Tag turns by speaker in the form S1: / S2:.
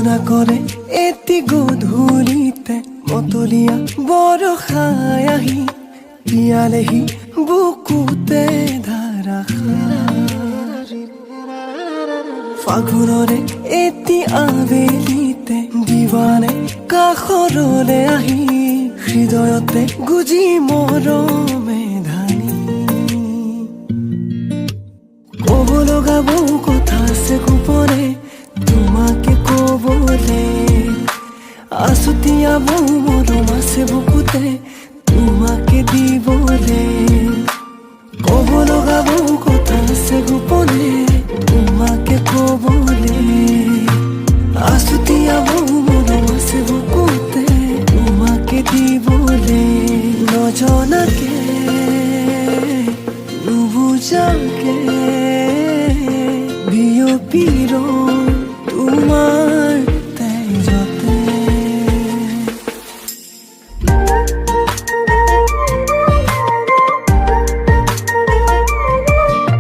S1: জোনা কৰে এটি গধূলিতে মতলীয়া বৰষাই আহি পিয়ালেহি বুকুতে ধাৰাসাৰ ফাগুনৰে এটি আবেলিতে দিৱানে কাষৰলে আহি হৃদয়তে গুজি মৰমে ধানি ক'ব লগা বহু কথা আছে গোপনে তোমাকে ক'বলে আছুতীয়া বহু মৰম আছে বুকুতে তোমাকে দিবলে ক'ব লগা বহু কথা আছে গোপনে তোমাকে ক'বলে আছুতীয়া বহু মৰম আছে বুকুতে তোমাকে দিবলে নজনাকে নুবুজা